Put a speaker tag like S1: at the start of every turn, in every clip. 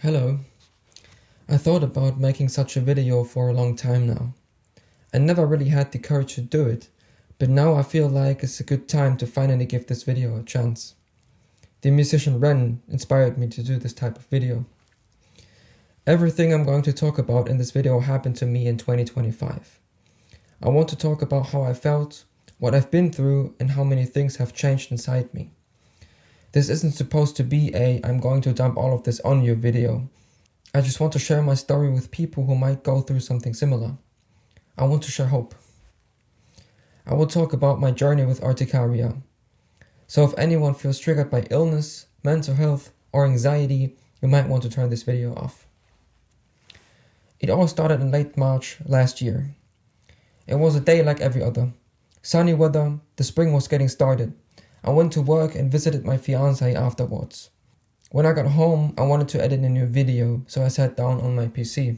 S1: Hello. I thought about making such a video for a long time now. I never really had the courage to do it, but now I feel like it's a good time to finally give this video a chance. The musician Ren inspired me to do this type of video. Everything I'm going to talk about in this video happened to me in 2025. I want to talk about how I felt, what I've been through, and how many things have changed inside me. This isn't supposed to be a "I'm going to dump all of this on you" video. I just want to share my story with people who might go through something similar. I want to share hope. I will talk about my journey with Urticaria. So if anyone feels triggered by illness, mental health, or anxiety, you might want to turn this video off. It all started in late March last year. It was a day like every other. Sunny weather, the spring was getting started. I went to work and visited my fiancée afterwards. When I got home, I wanted to edit a new video, so I sat down on my PC.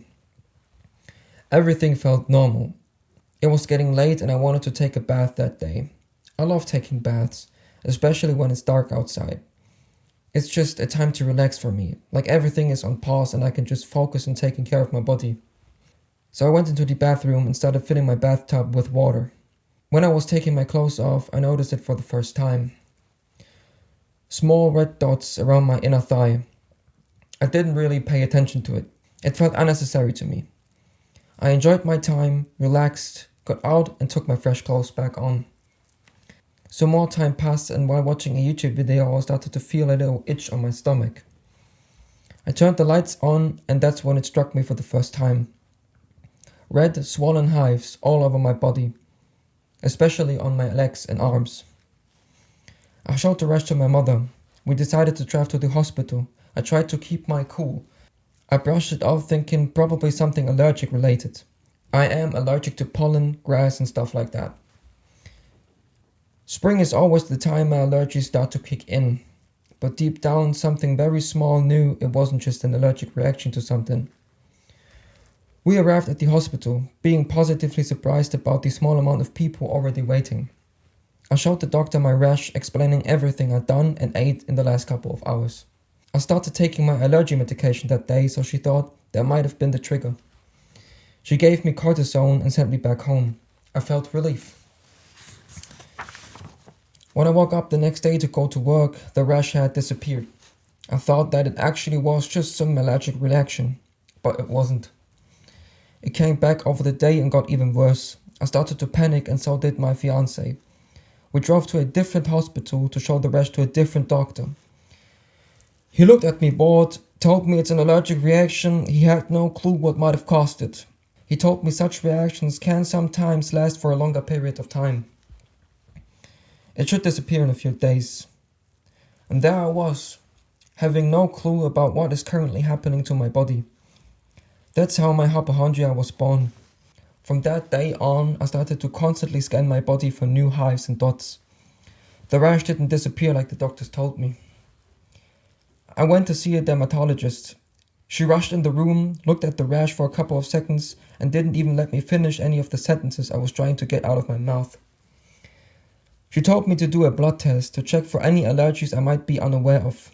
S1: Everything felt normal. It was getting late and I wanted to take a bath that day. I love taking baths, especially when it's dark outside. It's just a time to relax for me, like everything is on pause and I can just focus on taking care of my body. So I went into the bathroom and started filling my bathtub with water. When I was taking my clothes off, I noticed it for the first time. Small red dots around my inner thigh. I didn't really pay attention to it. It felt unnecessary to me. I enjoyed my time, relaxed, got out and took my fresh clothes back on. Some more time passed and while watching a YouTube video I started to feel a little itch on my stomach. I turned the lights on and that's when it struck me for the first time. Red, swollen hives all over my body, especially on my legs and arms. I showed the rash to my mother. We decided to drive to the hospital. I tried to keep my cool. I brushed it off thinking probably something allergic related. I am allergic to pollen, grass and stuff like that. Spring is always the time my allergies start to kick in. But deep down something very small knew it wasn't just an allergic reaction to something. We arrived at the hospital, being positively surprised about the small amount of people already waiting. I showed the doctor my rash, explaining everything I'd done and ate in the last couple of hours. I started taking my allergy medication that day, so she thought that might have been the trigger. She gave me cortisone and sent me back home. I felt relief. When I woke up the next day to go to work, the rash had disappeared. I thought that it actually was just some allergic reaction, but it wasn't. It came back over the day and got even worse. I started to panic and so did my fiancé. We drove to a different hospital to show the rash to a different doctor. He looked at me bored, told me it's an allergic reaction. He had no clue what might have caused it. He told me such reactions can sometimes last for a longer period of time. It should disappear in a few days. And there I was, having no clue about what is currently happening to my body. That's how my hypochondria was born. From that day on, I started to constantly scan my body for new hives and dots. The rash didn't disappear like the doctors told me. I went to see a dermatologist. She rushed in the room, looked at the rash for a couple of seconds, and didn't even let me finish any of the sentences I was trying to get out of my mouth. She told me to do a blood test to check for any allergies I might be unaware of.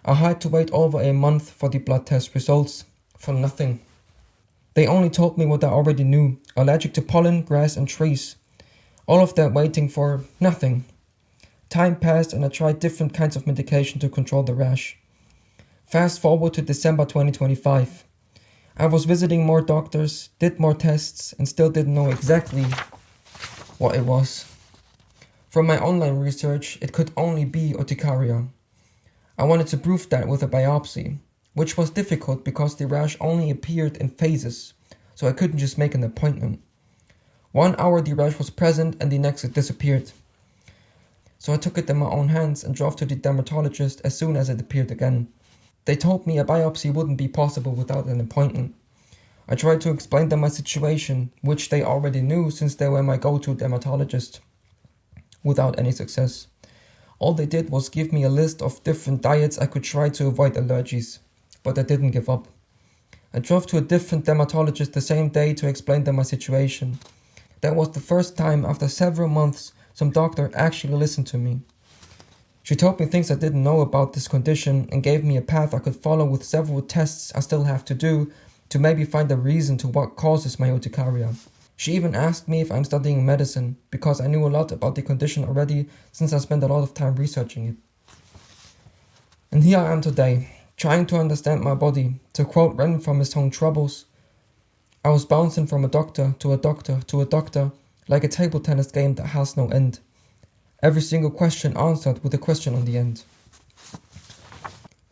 S1: I had to wait over a month for the blood test results, for nothing. They only told me what I already knew, allergic to pollen, grass and trees. All of that waiting for nothing. Time passed and I tried different kinds of medication to control the rash. Fast forward to December 2025. I was visiting more doctors, did more tests and still didn't know exactly what it was. From my online research, it could only be urticaria. I wanted to prove that with a biopsy, which was difficult because the rash only appeared in phases, so I couldn't just make an appointment. 1 hour the rash was present and the next it disappeared. So I took it in my own hands and drove to the dermatologist as soon as it appeared again. They told me a biopsy wouldn't be possible without an appointment. I tried to explain them my situation, which they already knew since they were my go-to dermatologist, without any success. All they did was give me a list of different diets I could try to avoid allergies. But I didn't give up. I drove to a different dermatologist the same day to explain them my situation. That was the first time after several months some doctor actually listened to me. She told me things I didn't know about this condition and gave me a path I could follow with several tests I still have to do to maybe find a reason to what causes my urticaria. She even asked me if I'm studying medicine, because I knew a lot about the condition already since I spent a lot of time researching it. And here I am today, trying to understand my body. To quote Ren from his own troubles, I was bouncing from a doctor to a doctor to a doctor, like a table tennis game that has no end. Every single question answered with a question on the end.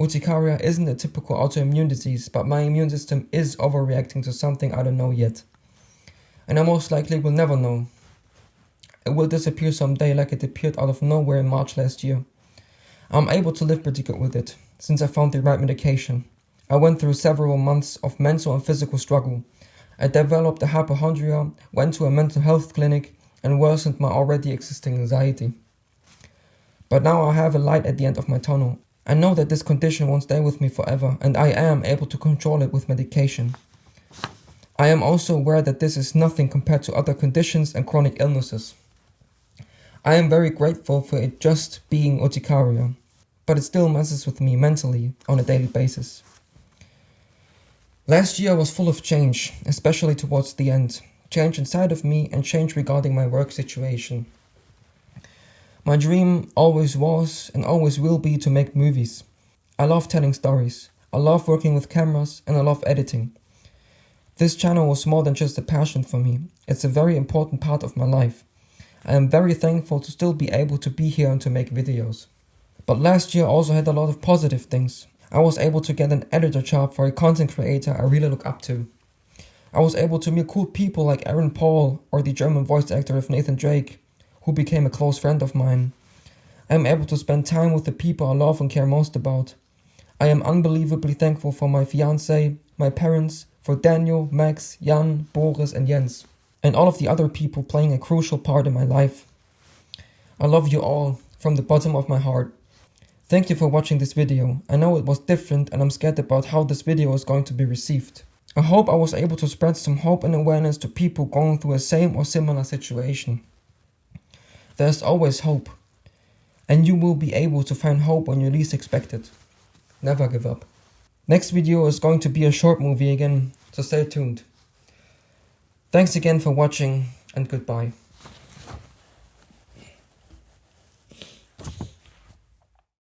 S1: Urticaria isn't a typical autoimmune disease, but my immune system is overreacting to something I don't know yet. And I most likely will never know. It will disappear someday like it appeared out of nowhere in March last year. I'm able to live pretty good with it, since I found the right medication. I went through several months of mental and physical struggle. I developed a hypochondria, went to a mental health clinic, and worsened my already existing anxiety. But now I have a light at the end of my tunnel. I know that this condition won't stay with me forever, and I am able to control it with medication. I am also aware that this is nothing compared to other conditions and chronic illnesses. I am very grateful for it just being urticaria, but it still messes with me mentally on a daily basis. Last year was full of change, especially towards the end. Change inside of me and change regarding my work situation. My dream always was and always will be to make movies. I love telling stories, I love working with cameras, and I love editing. This channel was more than just a passion for me, it's a very important part of my life. I am very thankful to still be able to be here and to make videos. But last year also had a lot of positive things. I was able to get an editor job for a content creator I really look up to. I was able to meet cool people like Aaron Paul or the German voice actor of Nathan Drake, who became a close friend of mine. I am able to spend time with the people I love and care most about. I am unbelievably thankful for my fiancé, my parents, for Daniel, Max, Jan, Boris and Jens, and all of the other people playing a crucial part in my life. I love you all from the bottom of my heart. Thank you for watching this video. I know it was different and I'm scared about how this video is going to be received. I hope I was able to spread some hope and awareness to people going through a same or similar situation. There's always hope, and you will be able to find hope when you least expect it. Never give up. Next video is going to be a short movie again, so stay tuned. Thanks again for watching, and goodbye.